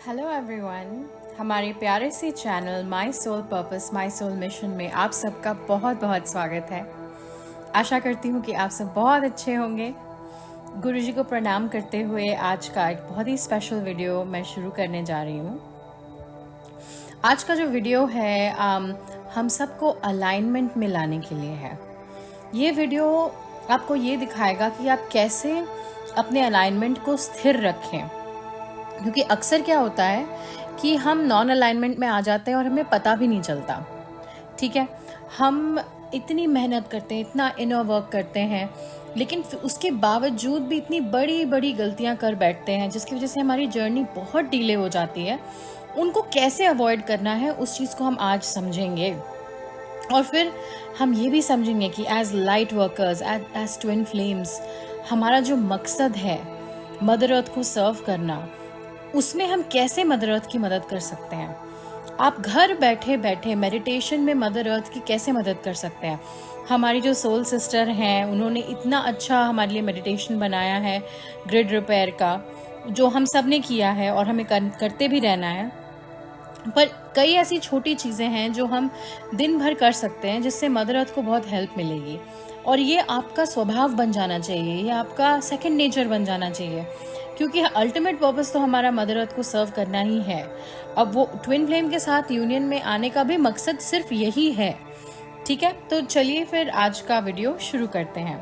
Hello everyone, हमारे प्यारे से channel My Soul Purpose My Soul Mission में आप सबका बहुत बहुत स्वागत है। आशा करती हूँ कि आप सब बहुत अच्छे होंगे। गुरुजी को प्रणाम करते हुए आज का एक बहुत ही स्पेशल वीडियो मैं शुरू करने जा रही हूँ। आज का जो वीडियो है हम सबको अलाइनमेंट में लाने के लिए है। ये वीडियो आपको ये दिखाएगा कि आप कैसे अपने अलाइनमेंट को स्थिर रखें, क्योंकि अक्सर क्या होता है कि हम नॉन अलाइनमेंट में आ जाते हैं और हमें पता भी नहीं चलता। ठीक है, हम इतनी मेहनत करते हैं, इतना इनर वर्क करते हैं, लेकिन उसके बावजूद भी इतनी बड़ी बड़ी गलतियां कर बैठते हैं जिसकी वजह से हमारी जर्नी बहुत डिले हो जाती है। उनको कैसे अवॉइड करना है उस चीज़ को हम आज समझेंगे, और फिर हम ये भी समझेंगे कि as light workers, as twin flames, हमारा जो मकसद है मदर अर्थ को सर्व करना, उसमें हम कैसे मदर अर्थ की मदद कर सकते हैं। आप घर बैठे बैठे मेडिटेशन में मदर अर्थ की कैसे मदद कर सकते हैं। हमारी जो सोल सिस्टर हैं उन्होंने इतना अच्छा हमारे लिए मेडिटेशन बनाया है ग्रिड रिपेयर का, जो हम सब ने किया है और हमें करते भी रहना है। पर कई ऐसी छोटी चीज़ें हैं जो हम दिन भर कर सकते हैं जिससे मदर अर्थ को बहुत हेल्प मिलेगी, और ये आपका स्वभाव बन जाना चाहिए, ये आपका सेकंड नेचर बन जाना चाहिए, क्योंकि अल्टीमेट पर्पस तो हमारा मदर अर्थ को सर्व करना ही है। अब वो ट्विन फ्लेम के साथ यूनियन में आने का भी मकसद सिर्फ यही है। ठीक है, तो चलिए फिर आज का वीडियो शुरू करते हैं।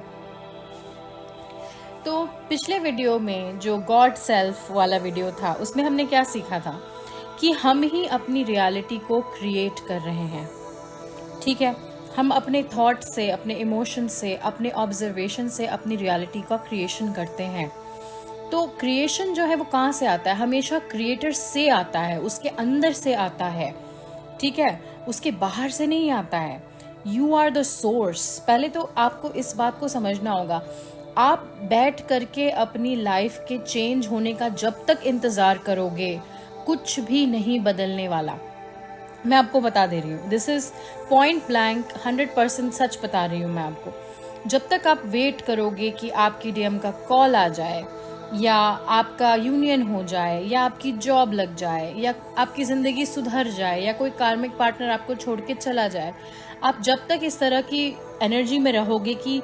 तो पिछले वीडियो में जो गॉड सेल्फ वाला वीडियो था उसमें हमने क्या सीखा था कि हम ही अपनी रियलिटी को क्रिएट कर रहे हैं। ठीक है, हम अपने थॉट से, अपने इमोशन से, अपने ऑब्जर्वेशन से अपनी रियलिटी का क्रिएशन करते हैं। तो क्रिएशन जो है वो कहाँ से आता है? हमेशा क्रिएटर से आता है, उसके अंदर से आता है। ठीक है, उसके बाहर से नहीं आता है। You are the source. पहले तो आपको इस बात को समझना होगा। आप बैठ करके अपनी लाइफ के चेंज होने का जब तक इंतजार करोगे, कुछ भी नहीं बदलने वाला। मैं आपको बता दे रही हूँ, दिस इज पॉइंट ब्लैंक 100% सच बता रही हूँ मैं आपको। जब तक आप वेट करोगे कि आपकी डीएम का कॉल आ जाए, या आपका यूनियन हो जाए, या आपकी जॉब लग जाए, या आपकी ज़िंदगी सुधर जाए, या कोई कार्मिक पार्टनर आपको छोड़ के चला जाए, आप जब तक इस तरह की एनर्जी में रहोगे कि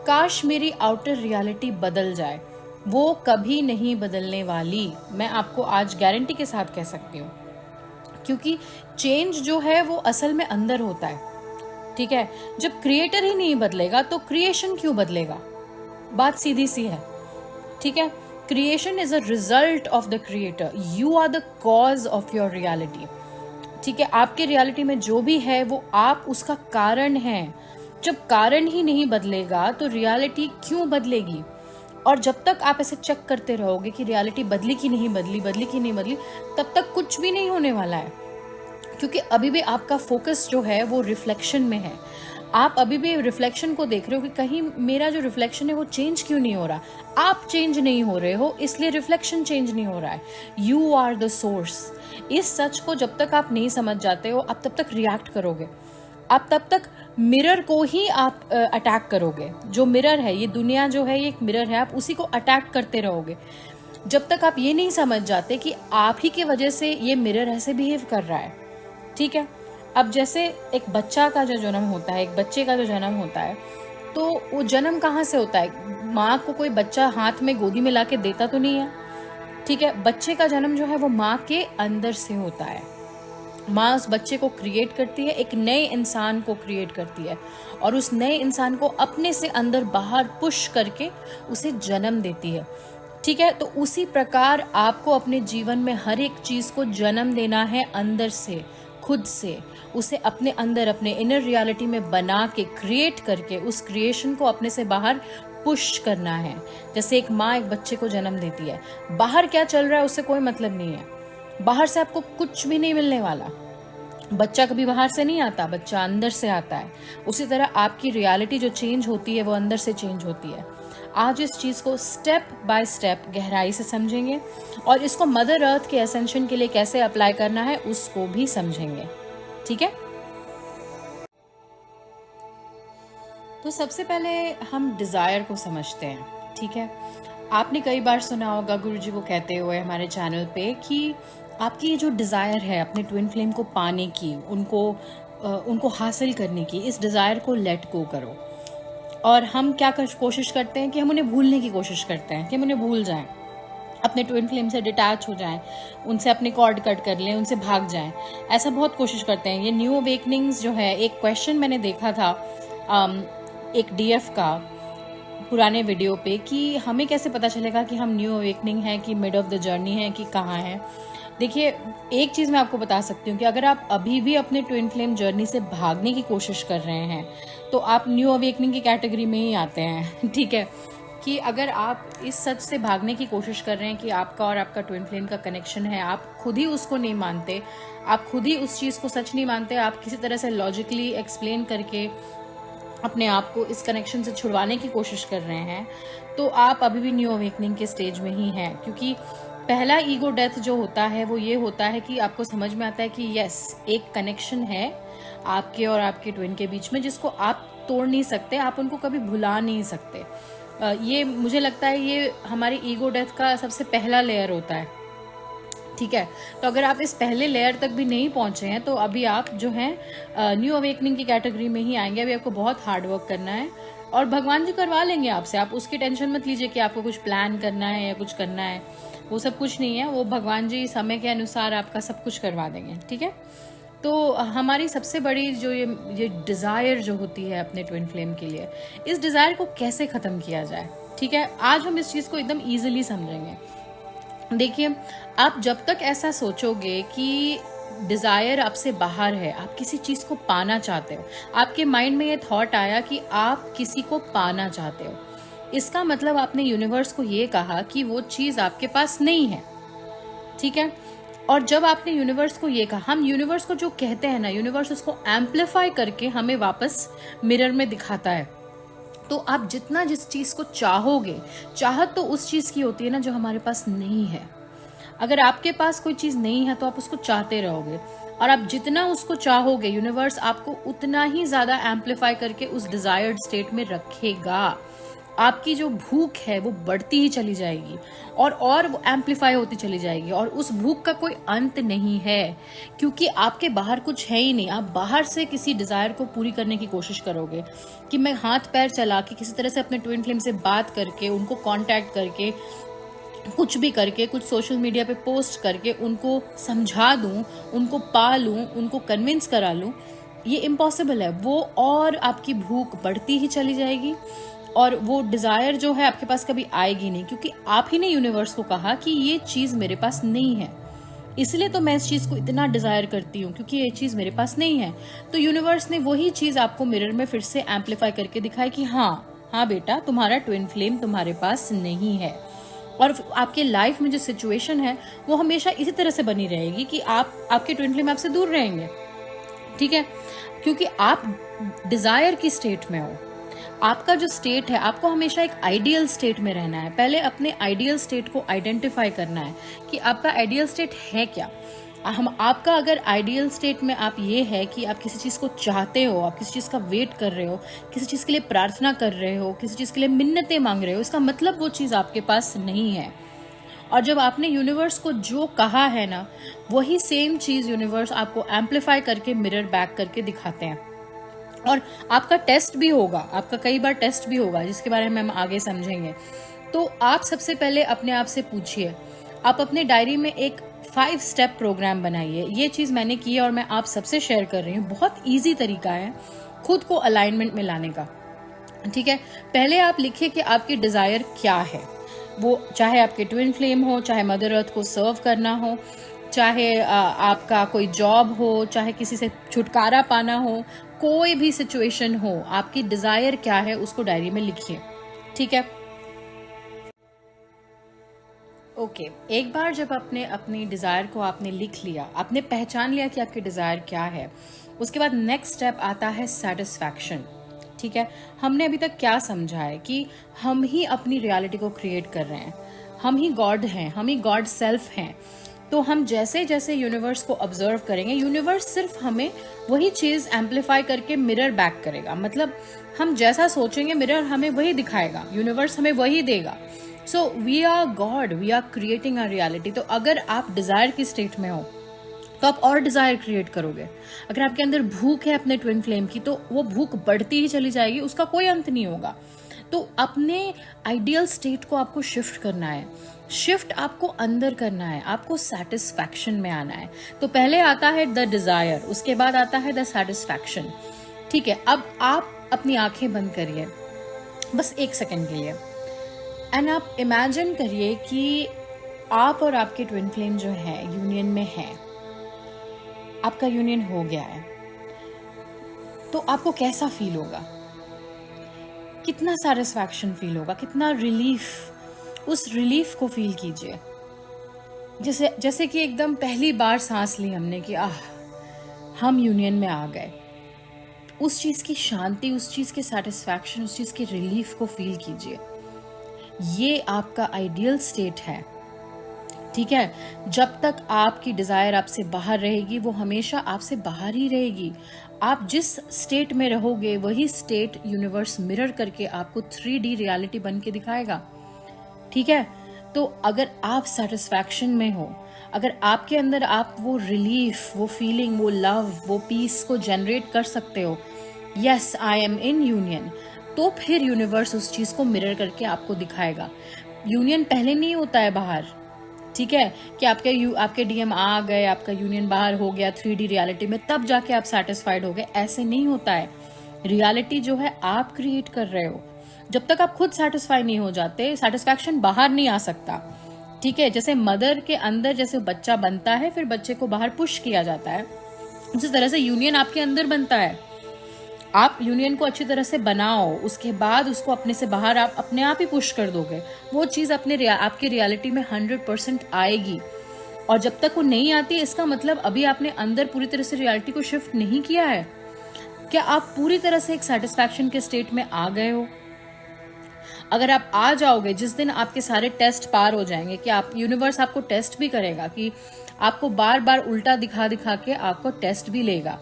काश मेरी आउटर रियलिटी बदल जाए, वो कभी नहीं बदलने वाली। मैं आपको आज गारंटी के साथ कह सकती हूँ, क्योंकि चेंज जो है वो असल में अंदर होता है। ठीक है, जब क्रिएटर ही नहीं बदलेगा तो क्रिएशन क्यों बदलेगा? बात सीधी सी है। ठीक है, creation is a result of the creator. You are the cause of your reality. ठीक है, आपके रियलिटी में जो भी है वो आप उसका कारण हैं। जब कारण ही नहीं बदलेगा तो रियलिटी क्यों बदलेगी? और जब तक आप ऐसे चेक करते रहोगे कि रियलिटी बदली कि नहीं बदली, बदली कि नहीं बदली, तब तक कुछ भी नहीं होने वाला है, क्योंकि अभी भी आपका फोकस जो है वो रिफ्लेक्शन में है। आप अभी भी रिफ्लेक्शन को देख रहे हो कि कहीं मेरा जो रिफ्लेक्शन है वो चेंज क्यों नहीं हो रहा। आप चेंज नहीं हो रहे हो, इसलिए रिफ्लेक्शन चेंज नहीं हो रहा है। You are the source. इस सच को जब तक आप नहीं समझ जाते हो, आप तब तक रिएक्ट करोगे। आप तब तक मिरर को ही आप अटैक करोगे। जो मिरर है, ये दुनिया जो है ये एक मिरर है, आप उसी को अटैक करते रहोगे जब तक आप ये नहीं समझ जाते कि आप ही की वजह से ये मिरर ऐसे बिहेव कर रहा है। ठीक है, अब जैसे एक बच्चा का जो जन्म होता है, एक बच्चे का जो जन्म होता है, तो वो जन्म कहाँ से होता है? माँ को कोई बच्चा हाथ में गोदी में लाके देता तो नहीं है। ठीक है, बच्चे का जन्म जो है वो माँ के अंदर से होता है। माँ उस बच्चे को क्रिएट करती है, एक नए इंसान को क्रिएट करती है, और उस नए इंसान को अपने से अंदर बाहर पुश करके उसे जन्म देती है। ठीक है, तो उसी प्रकार आपको अपने जीवन में हर एक चीज को जन्म देना है, अंदर से, खुद से। उसे अपने अंदर, अपने इनर रियलिटी में बना के, क्रिएट करके, उस क्रिएशन को अपने से बाहर पुश करना है। जैसे एक माँ एक बच्चे को जन्म देती है, बाहर क्या चल रहा है उससे कोई मतलब नहीं है। बाहर से आपको कुछ भी नहीं मिलने वाला। बच्चा कभी बाहर से नहीं आता, बच्चा अंदर से आता है। उसी तरह आपकी रियलिटी जो चेंज होती है वो अंदर से चेंज होती है। आज इस चीज को स्टेप बाय स्टेप गहराई से समझेंगे, और इसको मदर अर्थ के असेंशन के लिए कैसे अप्लाई करना है उसको भी समझेंगे। ठीक है, तो सबसे पहले हम डिजायर को समझते हैं। ठीक है, आपने कई बार सुना होगा गुरुजी को कहते हुए हमारे चैनल पे कि आपकी ये जो डिज़ायर है अपने ट्विन फ्लेम को पाने की, उनको हासिल करने की, इस डिज़ायर को लेट गो करो। और हम क्या कोशिश करते हैं कि हम उन्हें भूलने की कोशिश करते हैं कि हम उन्हें भूल जाएं, अपने ट्विन फ्लेम से डिटैच हो जाएं, उनसे अपने कॉर्ड कट कर लें, उनसे भाग जाएं। ऐसा बहुत कोशिश करते हैं। ये न्यू अवेकनिंग्स जो है, एक क्वेश्चन मैंने देखा था एक डीएफ का पुराने वीडियो पे कि हमें कैसे पता चलेगा कि हम न्यू अवेकनिंग है कि मिड ऑफ द जर्नी है कि कहाँ है। देखिए, एक चीज़ मैं आपको बता सकती हूँ कि अगर आप अभी भी अपने ट्विन फ्लेम जर्नी से भागने की कोशिश कर रहे हैं तो आप न्यू अवेकनिंग की कैटेगरी में ही आते हैं। ठीक है, कि अगर आप इस सच से भागने की कोशिश कर रहे हैं कि आपका और आपका ट्विन फ्लेम का कनेक्शन है, आप खुद ही उसको नहीं मानते, आप खुद ही उस चीज़ को सच नहीं मानते, आप किसी तरह से लॉजिकली एक्सप्लेन करके अपने आप को इस कनेक्शन से छुड़वाने की कोशिश कर रहे हैं, तो आप अभी भी न्यू अवेकनिंग के स्टेज में ही हैं। क्योंकि पहला ईगो डेथ जो होता है वो ये होता है कि आपको समझ में आता है कि यस, एक कनेक्शन है आपके और आपके ट्विन के बीच में जिसको आप तोड़ नहीं सकते, आप उनको कभी भुला नहीं सकते। ये मुझे लगता है ये हमारी ईगो डेथ का सबसे पहला लेयर होता है। ठीक है, तो अगर आप इस पहले लेयर तक भी नहीं पहुंचे हैं तो अभी आप जो हैं न्यू अवेकनिंग की कैटेगरी में ही आएंगे। अभी आपको बहुत हार्ड वर्क करना है और भगवान जी करवा लेंगे आपसे। आप उसकी टेंशन मत लीजिए कि आपको कुछ प्लान करना है या कुछ करना है, वो सब कुछ नहीं है। वो भगवान जी समय के अनुसार आपका सब कुछ करवा देंगे। ठीक है, तो हमारी सबसे बड़ी जो ये डिज़ायर जो होती है अपने ट्विन फ्लेम के लिए, इस डिज़ायर को कैसे ख़त्म किया जाए। ठीक है, आज हम इस चीज़ को एकदम ईजिली समझेंगे। देखिए, आप जब तक ऐसा सोचोगे कि डिज़ायर आपसे बाहर है, आप किसी चीज़ को पाना चाहते हो, आपके माइंड में ये थॉट आया कि आप किसी को पाना चाहते हो, इसका मतलब आपने यूनिवर्स को ये कहा कि वो चीज़ आपके पास नहीं है। ठीक है, और जब आपने यूनिवर्स को ये कहा, हम यूनिवर्स को जो कहते हैं ना, यूनिवर्स उसको एम्पलीफाई करके हमें वापस मिरर में दिखाता है। तो आप जितना जिस चीज़ को चाहोगे, चाहत तो उस चीज़ की होती है ना जो हमारे पास नहीं है। अगर आपके पास कोई चीज़ नहीं है तो आप उसको चाहते रहोगे, और आप जितना उसको चाहोगे यूनिवर्स आपको उतना ही ज़्यादा एम्पलीफाई करके उस डिज़ायर्ड स्टेट में रखेगा। आपकी जो भूख है वो बढ़ती ही चली जाएगी और वो एम्पलीफाई होती चली जाएगी, और उस भूख का कोई अंत नहीं है, क्योंकि आपके बाहर कुछ है ही नहीं। आप बाहर से किसी डिज़ायर को पूरी करने की कोशिश करोगे कि मैं हाथ पैर चला के किसी तरह से अपने ट्विन फ्लेम से बात करके, उनको कांटेक्ट करके, कुछ भी करके, कुछ सोशल मीडिया पे पोस्ट करके उनको समझा दूं, उनको पा लूं, उनको कन्विंस करा लूं। ये इम्पॉसिबल है। वो और आपकी भूख बढ़ती ही चली जाएगी और वो डिज़ायर जो है आपके पास कभी आएगी नहीं, क्योंकि आप ही ने यूनिवर्स को कहा कि ये चीज़ मेरे पास नहीं है, इसलिए तो मैं इस चीज़ को इतना डिज़ायर करती हूँ क्योंकि ये चीज़ मेरे पास नहीं है। तो यूनिवर्स ने वही चीज़ आपको मिरर में फिर से एम्पलीफाई करके दिखाई कि हाँ बेटा, तुम्हारा ट्विन फ्लेम तुम्हारे पास नहीं है। और आपके लाइफ में जो सिचुएशन है वो हमेशा इसी तरह से बनी रहेगी कि आपके ट्विन फ्लेम आपसे दूर रहेंगे। ठीक है, क्योंकि आप डिज़ायर की स्टेट में हो। आपका जो स्टेट है, आपको हमेशा एक आइडियल स्टेट में रहना है। पहले अपने आइडियल स्टेट को आइडेंटिफाई करना है कि आपका आइडियल स्टेट है क्या। आपका अगर आइडियल स्टेट में आप ये है कि आप किसी चीज़ को चाहते हो, आप किसी चीज़ का वेट कर रहे हो, किसी चीज़ के लिए प्रार्थना कर रहे हो, किसी चीज़ के लिए मिन्नतें मांग रहे हो, इसका मतलब वो चीज़ आपके पास नहीं है। और जब आपने यूनिवर्स को जो कहा है ना, वही सेम चीज़ यूनिवर्स आपको एम्पलीफाई करके मिरर बैक करके दिखाते हैं। और आपका टेस्ट भी होगा, आपका कई बार टेस्ट भी होगा, जिसके बारे में हम आगे समझेंगे। तो आप सबसे पहले अपने आप से पूछिए, आप अपने डायरी में एक 5 स्टेप प्रोग्राम बनाइए। ये चीज़ मैंने की है और मैं आप सबसे शेयर कर रही हूँ। बहुत ईजी तरीका है खुद को अलाइनमेंट में लाने का। ठीक है, पहले आप लिखिए कि आपकी डिज़ायर क्या है। वो चाहे आपके ट्विन फ्लेम हो, चाहे मदर अर्थ को सर्व करना हो, चाहे आपका कोई जॉब हो, चाहे किसी से छुटकारा पाना हो, कोई भी सिचुएशन हो, आपकी डिज़ायर क्या है उसको डायरी में लिखिए। ठीक है, ओके। एक बार जब आपने अपनी डिज़ायर को आपने लिख लिया, आपने पहचान लिया कि आपकी डिज़ायर क्या है, उसके बाद नेक्स्ट स्टेप आता है सेटिस्फैक्शन। ठीक है, हमने अभी तक क्या समझा है कि हम ही अपनी रियलिटी को क्रिएट कर रहे हैं, हम ही गॉड हैं, हम ही गॉड सेल्फ हैं। तो हम जैसे जैसे यूनिवर्स को ऑब्जर्व करेंगे, यूनिवर्स सिर्फ हमें वही चीज़ एम्पलीफाई करके मिरर बैक करेगा। मतलब हम जैसा सोचेंगे मिरर हमें वही दिखाएगा, यूनिवर्स हमें वही देगा। So we are God, we are creating our reality. तो अगर आप डिजायर की स्टेट में हो तो आप और डिजायर क्रिएट करोगे। अगर आपके अंदर भूख है अपने ट्विन फ्लेम की, तो वो भूख बढ़ती ही चली जाएगी, उसका कोई अंत नहीं होगा। तो अपने आइडियल स्टेट को आपको शिफ्ट करना है, शिफ्ट आपको अंदर करना है, आपको सेटिस्फैक्शन में आना है। तो पहले आता है द डिजायर, उसके बाद आता है द सेटिस्फैक्शन। ठीक है, अब आप अपनी आंखें बंद करिए बस 1 सेकंड के लिए, एंड आप इमेजिन करिए कि आप और आपके ट्विन फ्लेम जो है यूनियन में है, आपका यूनियन हो गया है। तो आपको कैसा फील होगा, कितना सेटिस्फैक्शन फील होगा, कितना रिलीफ, उस रिलीफ को फील कीजिए। जैसे कि एकदम पहली बार सांस ली हमने कि हम यूनियन में आ गए। उस चीज की शांति, उस चीज के सेटिस्फैक्शन, उस चीज के रिलीफ को फील कीजिए। ये आपका आइडियल स्टेट है। ठीक है, जब तक आपकी डिजायर आपसे बाहर रहेगी, वो हमेशा आपसे बाहर ही रहेगी। आप जिस स्टेट में रहोगे वही स्टेट यूनिवर्स मिरर करके आपको 3D रियलिटी बन के दिखाएगा। ठीक है, तो अगर आप सेटिस्फैक्शन में हो, अगर आपके अंदर आप वो रिलीफ, वो फीलिंग, वो लव, वो पीस को जनरेट कर सकते हो, yes I am in union, तो फिर यूनिवर्स उस चीज को मिरर करके आपको दिखाएगा। यूनियन पहले नहीं होता है बाहर। ठीक है, कि आपके डीएम आ गए, आपका यूनियन बाहर हो गया 3D रियलिटी में, तब जाके आप सेटिस्फाइड हो गए, ऐसे नहीं होता है। रियलिटी जो है आप क्रिएट कर रहे हो। जब तक आप खुद सेटिस्फाई नहीं हो जाते, सेटिस्फैक्शन बाहर नहीं आ सकता। ठीक है, जैसे मदर के अंदर जैसे बच्चा बनता है, फिर बच्चे को बाहर पुश किया जाता है, उसी तरह से यूनियन आपके अंदर बनता है। आप यूनियन को अच्छी तरह से बनाओ, उसके बाद उसको अपने से बाहर आप अपने आप ही पुश कर दोगे। वो चीज आपकी रियलिटी में 100% आएगी। और जब तक वो नहीं आती, इसका मतलब अभी आपने अंदर पूरी तरह से रियलिटी को शिफ्ट नहीं किया है। क्या आप पूरी तरह से एक सेटिस्फैक्शन के स्टेट में आ गए हो? अगर आप आ जाओगे, जिस दिन आपके सारे टेस्ट पार हो जाएंगे, कि आप यूनिवर्स आपको टेस्ट भी करेगा, कि आपको बार बार उल्टा दिखा दिखा के आपको टेस्ट भी लेगा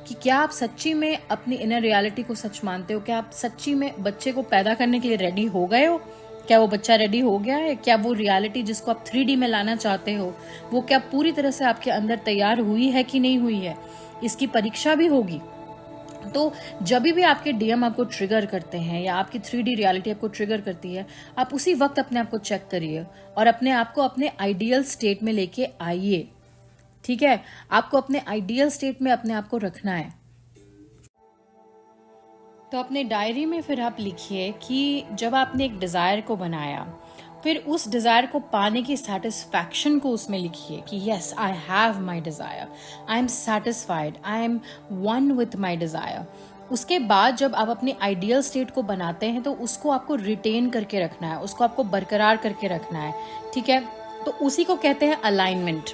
कि क्या आप सच्ची में अपनी इनर रियलिटी को सच मानते हो, क्या आप सच्ची में बच्चे को पैदा करने के लिए रेडी हो गए हो, क्या वो बच्चा रेडी हो गया है, क्या वो रियलिटी जिसको आप 3D में लाना चाहते हो वो क्या पूरी तरह से आपके अंदर तैयार हुई है कि नहीं हुई है। इसकी परीक्षा भी होगी। तो जब भी आपके डीएम आपको ट्रिगर करते हैं या आपकी 3D रियलिटी आपको ट्रिगर करती है, आप उसी वक्त अपने आप को चेक करिए और अपने आप को अपने आइडियल स्टेट में लेके आइए। ठीक है, आपको अपने आइडियल स्टेट में अपने आप को रखना है। तो अपने डायरी में फिर आप लिखिए कि जब आपने एक डिजायर को बनाया, फिर उस डिजायर को पाने की सेटिस्फैक्शन को उसमें लिखिए कि yes I have my desire, I am satisfied, I am one with my desire. उसके बाद जब आप अपने आइडियल स्टेट को बनाते हैं तो उसको आपको रिटेन करके रखना है, उसको आपको बरकरार करके रखना है। ठीक है, तो उसी को कहते हैं अलाइनमेंट।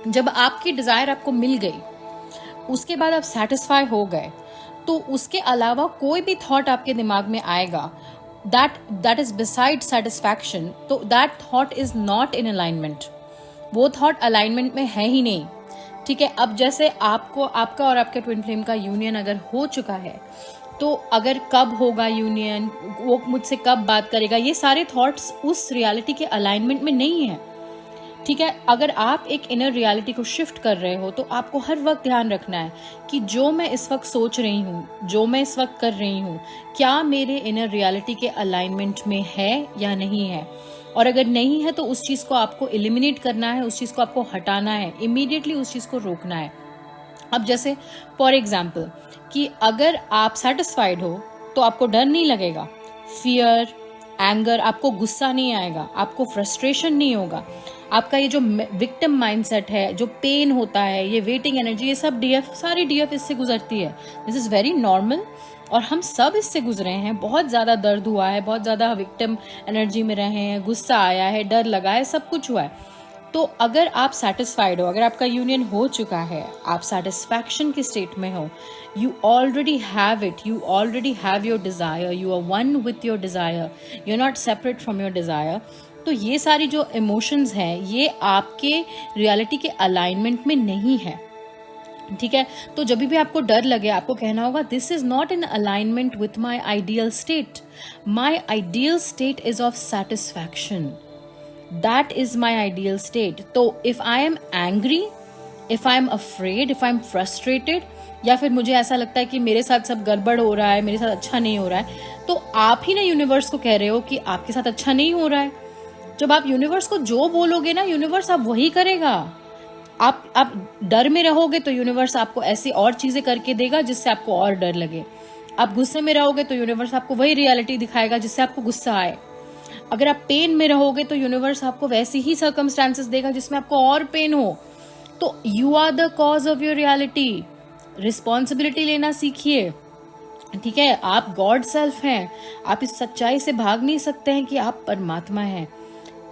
जब आपकी डिजायर आपको मिल गई, उसके बाद आप सेटिस्फाई हो गए, तो उसके अलावा कोई भी थॉट आपके दिमाग में आएगा that is beside satisfaction, तो that thought is not in alignment, वो थॉट अलाइनमेंट में है ही नहीं। ठीक है, अब जैसे आपका और आपके ट्विन फ्लेम का यूनियन अगर हो चुका है, तो अगर कब होगा यूनियन, वो मुझसे कब बात करेगा, ये सारे थॉट्स उस रियलिटी के अलाइनमेंट में नहीं है। ठीक है, अगर आप एक इनर रियलिटी को शिफ्ट कर रहे हो, तो आपको हर वक्त ध्यान रखना है कि जो मैं इस वक्त सोच रही हूँ, जो मैं इस वक्त कर रही हूँ, क्या मेरे इनर रियलिटी के अलाइनमेंट में है या नहीं है। और अगर नहीं है तो उस चीज को आपको एलिमिनेट करना है, उस चीज को आपको हटाना है, इमीडिएटली उस चीज को रोकना है। अब जैसे फॉर एग्जाम्पल कि अगर आप सेटिस्फाइड हो तो आपको डर नहीं लगेगा, फियर, एंगर, आपको गुस्सा नहीं आएगा, आपको फ्रस्ट्रेशन नहीं होगा। आपका ये जो विक्टिम माइंडसेट है, जो पेन होता है, ये वेटिंग एनर्जी, ये सब सारी डीएफ इससे गुजरती है। दिस इज वेरी नॉर्मल और हम सब इससे गुजरे हैं। बहुत ज्यादा दर्द हुआ है, बहुत ज्यादा विक्टिम एनर्जी में रहे हैं, गुस्सा आया है, डर लगा है, सब कुछ हुआ है। तो अगर आप सेटिस्फाइड हो, अगर आपका यूनियन हो चुका है, आप सेटिस्फैक्शन की स्टेट में हो, you already have it, you already have your desire, you are one with your desire, you're not separate from your desire। तो ये सारी जो इमोशंस हैं, ये आपके रियलिटी के अलाइनमेंट में नहीं है। ठीक है। तो जब भी आपको डर लगे, आपको कहना होगा this is not in alignment with my ideal state, my ideal state is of satisfaction, that is my ideal state. तो if I am angry, if I am afraid, if I am frustrated, या फिर मुझे ऐसा लगता है कि मेरे साथ सब गड़बड़ हो रहा है, मेरे साथ अच्छा नहीं हो रहा है, तो आप ही ना यूनिवर्स को कह रहे हो कि आपके साथ अच्छा नहीं हो रहा है। जब आप यूनिवर्स को जो बोलोगे ना, यूनिवर्स आप वही करेगा। आप डर में रहोगे तो यूनिवर्स आपको ऐसी और चीजें करके देगा जिससे आपको और डर लगे। आप गुस्से में रहोगे तो यूनिवर्स आपको वही रियलिटी दिखाएगा जिससे आपको गुस्सा आए। अगर आप पेन में रहोगे तो यूनिवर्स आपको वैसी ही सर्कमस्टांसेस देगा जिसमें आपको और पेन हो। तो you are the cause of your reality. Responsibility लेना सीखिए, ठीक है। आप गॉड सेल्फ हैं, आप इस सच्चाई से भाग नहीं सकते हैं कि आप परमात्मा हैं,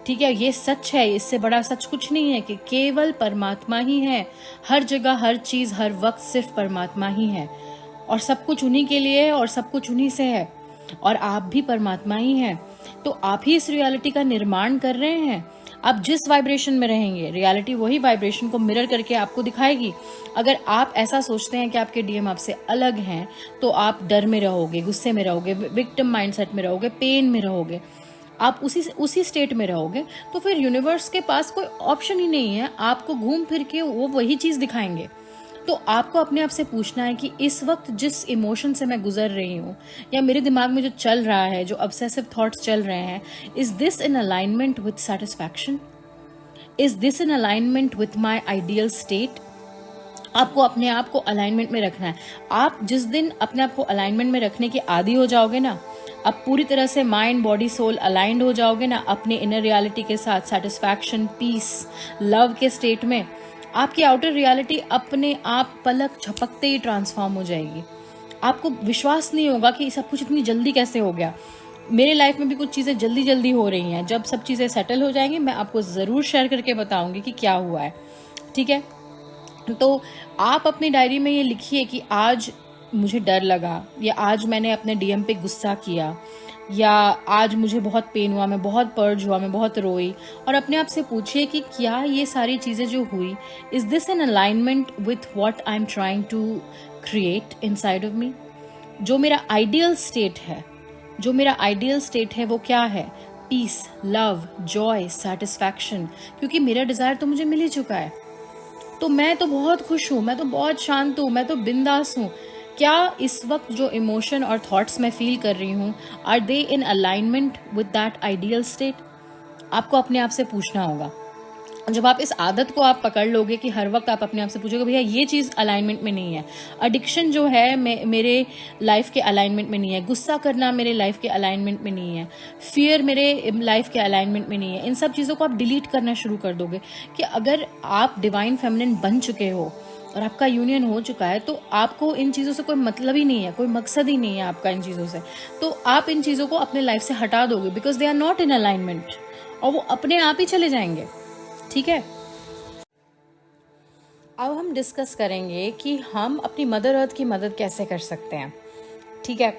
ठीक है। ये सच है, इससे बड़ा सच कुछ नहीं है कि केवल परमात्मा ही है। हर जगह, हर चीज, हर वक्त सिर्फ परमात्मा ही है, और सब कुछ उन्हीं के लिए है और सब कुछ उन्हीं से है, और आप भी परमात्मा ही हैं। तो आप ही इस रियलिटी का निर्माण कर रहे हैं। आप जिस वाइब्रेशन में रहेंगे, रियलिटी वही वाइब्रेशन को मिरर करके आपको दिखाएगी। अगर आप ऐसा सोचते हैं कि आपके डीएम आपसे अलग हैं, तो आप डर में रहोगे, गुस्से में रहोगे, विक्टिम माइंडसेट में रहोगे, पेन में रहोगे, आप उसी स्टेट में रहोगे। तो फिर यूनिवर्स के पास कोई ऑप्शन ही नहीं है, आपको घूम फिर के वो वही चीज दिखाएंगे। तो आपको अपने आप से पूछना है कि इस वक्त जिस इमोशन से मैं गुजर रही हूँ, या मेरे दिमाग में जो चल रहा है, जो ऑब्सेसिव थॉट्स चल रहे हैं, is this in alignment with satisfaction, is this in alignment with my ideal state. आपको अपने आप को अलाइनमेंट में रखना है। आप जिस दिन अपने आप को अलाइनमेंट में रखने के आदी हो जाओगे ना, आप पूरी तरह से माइंड, बॉडी, सोल अलाइंड हो जाओगे ना अपने इनर रियलिटी के साथ, सेटिस्फैक्शन, पीस, लव के स्टेट में, आपकी आउटर रियलिटी अपने आप पलक झपकते ही ट्रांसफॉर्म हो जाएगी। आपको विश्वास नहीं होगा कि सब कुछ इतनी जल्दी कैसे हो गया। मेरे लाइफ में भी कुछ चीज़ें जल्दी जल्दी हो रही हैं। जब सब चीज़ें सेटल हो जाएंगी, मैं आपको ज़रूर शेयर करके बताऊंगी कि क्या हुआ है, ठीक है। तो आप अपनी डायरी में ये लिखिए कि आज मुझे डर लगा, या आज मैंने अपने डीएम पे गुस्सा किया, या आज मुझे बहुत पेन हुआ, मैं बहुत पर्ज हुआ, मैं बहुत रोई। और अपने आप से पूछिए कि क्या ये सारी चीज़ें जो हुई, is this in alignment with what I am trying to create inside of me. जो मेरा आइडियल स्टेट है, जो मेरा आइडियल स्टेट है वो क्या है? Peace, love, joy, satisfaction. क्योंकि मेरा डिजायर तो मुझे मिल ही चुका है, तो मैं तो बहुत खुश हूँ, मैं तो बहुत शांत हूँ, मैं तो बिंदास हूँ। क्या इस वक्त जो इमोशन और थॉट्स मैं फील कर रही हूँ, are they in alignment with that ideal state? आपको अपने आप से पूछना होगा। जब आप इस आदत को आप पकड़ लोगे कि हर वक्त आप अपने आप से पूछोगे भैया ये चीज़ अलाइनमेंट में नहीं है, एडिक्शन जो है मेरे लाइफ के अलाइनमेंट में नहीं है, गुस्सा करना मेरे लाइफ के अलाइनमेंट में नहीं है, फियर मेरे लाइफ के अलाइनमेंट में नहीं है, इन सब चीज़ों को आप डिलीट करना शुरू कर दोगे। कि अगर आप डिवाइन फेमिनिन बन चुके हो और आपका यूनियन हो चुका है, तो आपको इन चीज़ों से कोई मतलब ही नहीं है, कोई मकसद ही नहीं है आपका इन चीज़ों से। तो आप इन चीज़ों को अपने लाइफ से हटा दोगे, because they are not in alignment, और वो अपने आप ही चले जाएंगे, ठीक है। अब हम डिस्कस करेंगे कि हम अपनी मदर अर्थ की मदद कैसे कर सकते हैं, ठीक है।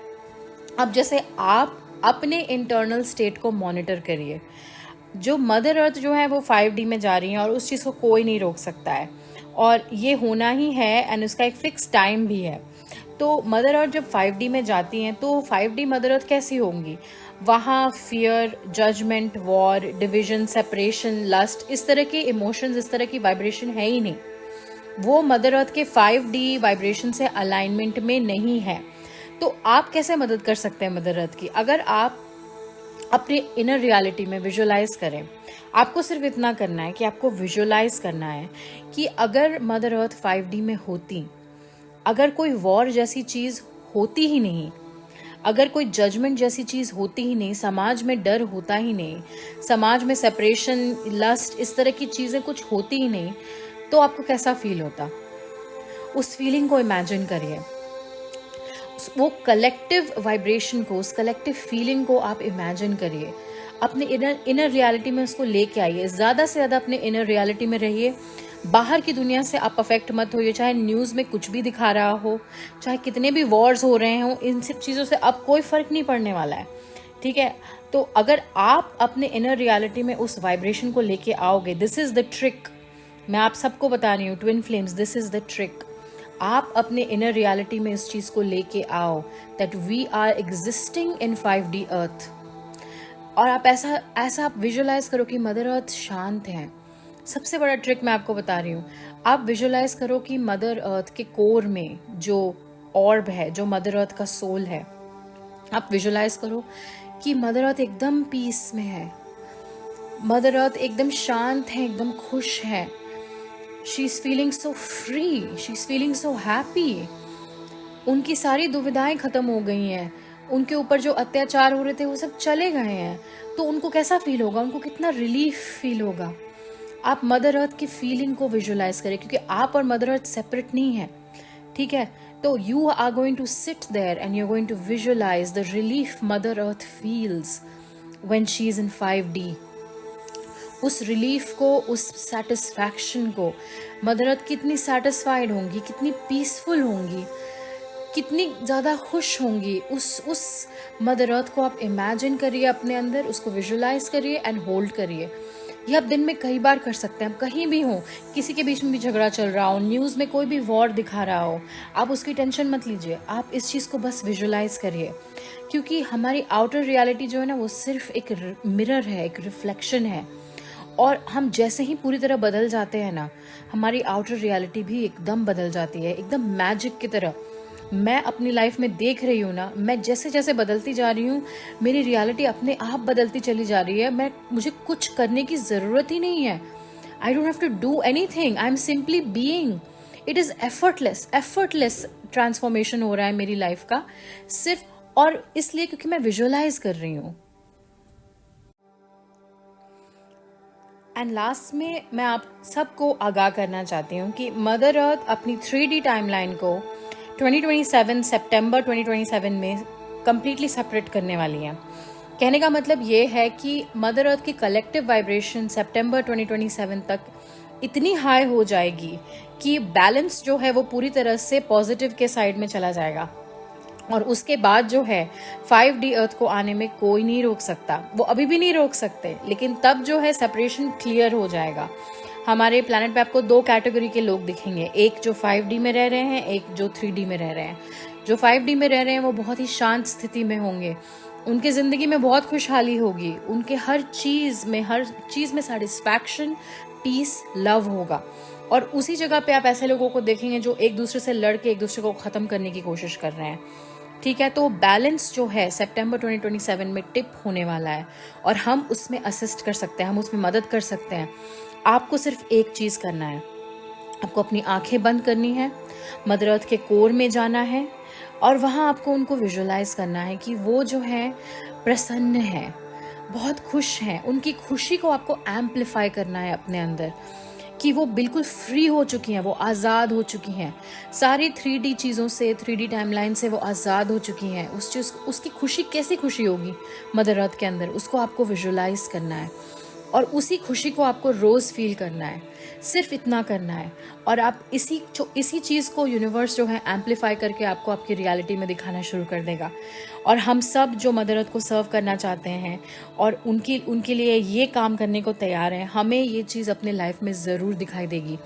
अब जैसे आप अपने इंटरनल स्टेट को मॉनिटर करिए। जो मदर अर्थ जो है वो 5D में जा रही है, और उस चीज़ को कोई नहीं रोक सकता है, और ये होना ही है, एंड उसका एक फिक्स टाइम भी है। तो मदर अर्थ जब 5D में जाती हैं, तो 5D मदर अर्थ कैसी होंगी? वहाँ fear, judgement, war, division, separation, lust, इस तरह के इमोशंस, इस तरह की वाइब्रेशन है ही नहीं। वो मदर अर्थ के 5D वाइब्रेशन से अलाइनमेंट में नहीं है। तो आप कैसे मदद कर सकते हैं मदर अर्थ की? अगर आप अपने इनर रियलिटी में विजुअलाइज करें, आपको सिर्फ इतना करना है कि आपको विजुअलाइज करना है कि अगर मदर अर्थ 5D में होती, अगर कोई वॉर जैसी चीज होती ही नहीं, अगर कोई जजमेंट जैसी चीज होती ही नहीं, समाज में डर होता ही नहीं, समाज में सेपरेशन, लस्ट, इस तरह की चीजें कुछ होती ही नहीं, तो आपको कैसा फील होता? उस फीलिंग को इमेजिन करिए, वो कलेक्टिव वाइब्रेशन को, उस कलेक्टिव फीलिंग को आप इमेजिन करिए। अपने इनर रियलिटी में उसको लेके आइए। ज़्यादा से ज़्यादा अपने इनर रियलिटी में रहिए। बाहर की दुनिया से आप अफेक्ट मत होइए, चाहे न्यूज़ में कुछ भी दिखा रहा हो, चाहे कितने भी वॉर्स हो रहे हों, इन सब चीज़ों से अब कोई फ़र्क नहीं पड़ने वाला है, ठीक है। तो अगर आप अपने इनर रियलिटी में उस वाइब्रेशन को लेके आओगे, दिस इज़ द ट्रिक। मैं आप सबको बता रही हूँ, twin flames, this is the trick. आप अपने इनर रियलिटी में इस चीज को लेके आओ that we are existing in 5D earth. और आप ऐसा ऐसा आप विजुअलाइज करो कि मदर अर्थ शांत है। सबसे बड़ा ट्रिक मैं आपको बता रही हूँ, आप विजुअलाइज करो कि मदर अर्थ के कोर में जो ऑर्ब है, जो मदर अर्थ का सोल है, आप विजुअलाइज करो कि मदर अर्थ एकदम पीस में है, मदर अर्थ एकदम शांत है, एकदम खुश है। She is feeling so free, she is feeling so happy. उनकी सारी दुविधाएं खत्म हो गई हैं, उनके ऊपर जो अत्याचार हो रहे थे वो सब चले गए हैं। तो उनको कैसा फील होगा, उनको कितना रिलीफ फील होगा। आप मदर अर्थ की फीलिंग को विजुअलाइज करें, क्योंकि आप और मदर अर्थ सेपरेट नहीं है, ठीक है। तो you are going to sit there and you are going to visualise the relief Mother Earth feels when she is in 5D। उस रिलीफ को, उस सेटिस्फैक्शन को, मदर अर्थ कितनी सेटिस्फाइड होंगी, कितनी पीसफुल होंगी, कितनी ज़्यादा खुश होंगी। उस मदर अर्थ को आप इमेजिन करिए अपने अंदर, उसको विजुअलाइज करिए एंड होल्ड करिए। ये आप दिन में कई बार कर सकते हैं। आप कहीं भी हो, किसी के बीच में भी झगड़ा चल रहा हो, न्यूज़ में कोई भी वॉर दिखा रहा हो, आप उसकी टेंशन मत लीजिए, आप इस चीज़ को बस विजुअलाइज करिए। क्योंकि हमारी आउटर रियलिटी जो है ना, वो सिर्फ एक मिरर है, एक रिफ्लेक्शन है। और हम जैसे ही पूरी तरह बदल जाते हैं ना, हमारी आउटर रियलिटी भी एकदम बदल जाती है, एकदम मैजिक की तरह। मैं अपनी लाइफ में देख रही हूँ ना, मैं जैसे जैसे बदलती जा रही हूँ, मेरी रियलिटी अपने आप बदलती चली जा रही है। मुझे कुछ करने की ज़रूरत ही नहीं है। I don't have to do anything, I am simply being. It is effortless transformation हो रहा है मेरी लाइफ का, सिर्फ और इसलिए क्योंकि मैं विजुअलाइज कर रही हूँ। एंड लास्ट में मैं आप सबको आगाह करना चाहती हूँ कि मदर अर्थ अपनी 3D टाइमलाइन को 2027 सितंबर 2027 में कम्प्लीटली सेपरेट करने वाली हैं। कहने का मतलब ये है कि मदर अर्थ की कलेक्टिव वाइब्रेशन सितंबर 2027 तक इतनी हाई हो जाएगी कि बैलेंस जो है वो पूरी तरह से पॉजिटिव के साइड में चला जाएगा। और उसके बाद जो है 5D अर्थ को आने में कोई नहीं रोक सकता। वो अभी भी नहीं रोक सकते, लेकिन तब जो है सेपरेशन क्लियर हो जाएगा। हमारे प्लैनेट पे आपको 2 कैटेगरी के लोग दिखेंगे, एक जो 5D में रह रहे हैं, एक जो 3D में रह रहे हैं। जो 5D में रह रहे हैं वो बहुत ही शांत स्थिति में होंगे, उनके जिंदगी में बहुत खुशहाली होगी, उनके हर चीज में सेटिस्फैक्शन, पीस, लव होगा। और उसी जगह पे आप ऐसे लोगों को देखेंगे जो एक दूसरे से लड़ के एक दूसरे को खत्म करने की कोशिश कर रहे हैं, ठीक है। तो बैलेंस जो है सितंबर 2027 में टिप होने वाला है और हम उसमें असिस्ट कर सकते हैं, हम उसमें मदद कर सकते हैं। आपको सिर्फ एक चीज़ करना है, आपको अपनी आंखें बंद करनी है, मदर अर्थ के कोर में जाना है और वहाँ आपको उनको विजुअलाइज करना है कि वो जो है प्रसन्न है, बहुत खुश हैं। उनकी खुशी को आपको एम्पलीफाई करना है अपने अंदर कि वो बिल्कुल फ्री हो चुकी हैं, वो आज़ाद हो चुकी हैं सारी 3D चीज़ों से, 3D टाइमलाइन से वो आज़ाद हो चुकी हैं। उसकी खुशी कैसी खुशी होगी मदर अर्थ के अंदर, उसको आपको विजुअलाइज करना है और उसी खुशी को आपको रोज़ फील करना है। सिर्फ इतना करना है और आप इसी चीज़ को यूनिवर्स जो है एम्पलीफाई करके आपको आपकी रियलिटी में दिखाना शुरू कर देगा। और हम सब जो मदर अर्थ को सर्व करना चाहते हैं और उनके लिए ये काम करने को तैयार हैं, हमें ये चीज़ अपने लाइफ में ज़रूर दिखाई देगी।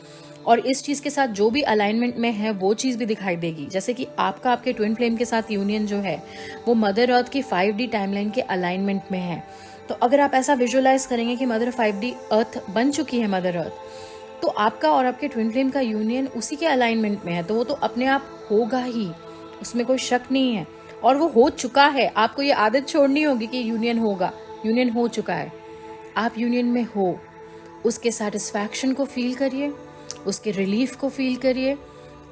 और इस चीज़ के साथ जो भी अलाइनमेंट में है वो चीज़ भी दिखाई देगी। जैसे कि आपका आपके ट्विन फ्लेम के साथ यूनियन जो है वो मदर अर्थ की 5D टाइमलाइन के अलाइनमेंट में है। तो अगर आप ऐसा विजुअलाइज करेंगे कि मदर 5D अर्थ बन चुकी है मदर अर्थ, तो आपका और आपके ट्विन फ्लेम का यूनियन उसी के अलाइनमेंट में है, तो वो तो अपने आप होगा ही, उसमें कोई शक नहीं है। और वो हो चुका है, आपको ये आदत छोड़नी होगी कि यूनियन होगा, यूनियन हो चुका है, आप यूनियन में हो। उसके सेटिस्फैक्शन को फील करिए, उसके रिलीफ को फील करिए,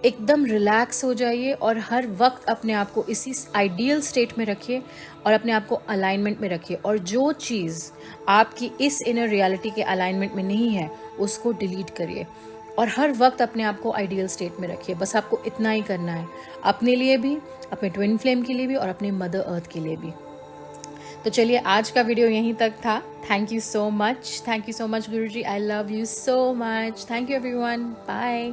एकदम रिलैक्स हो जाइए और हर वक्त अपने आप को इसी आइडियल स्टेट में रखिए और अपने आप को अलाइनमेंट में रखिए। और जो चीज़ आपकी इस इनर रियलिटी के अलाइनमेंट में नहीं है उसको डिलीट करिए और हर वक्त अपने आप को आइडियल स्टेट में रखिए। बस आपको इतना ही करना है, अपने लिए भी, अपने ट्विन फ्लेम के लिए भी और अपने मदर अर्थ के लिए भी। तो चलिए आज का वीडियो यहीं तक था। Thank you so much Guruji, I love you so much. Thank you everyone, bye.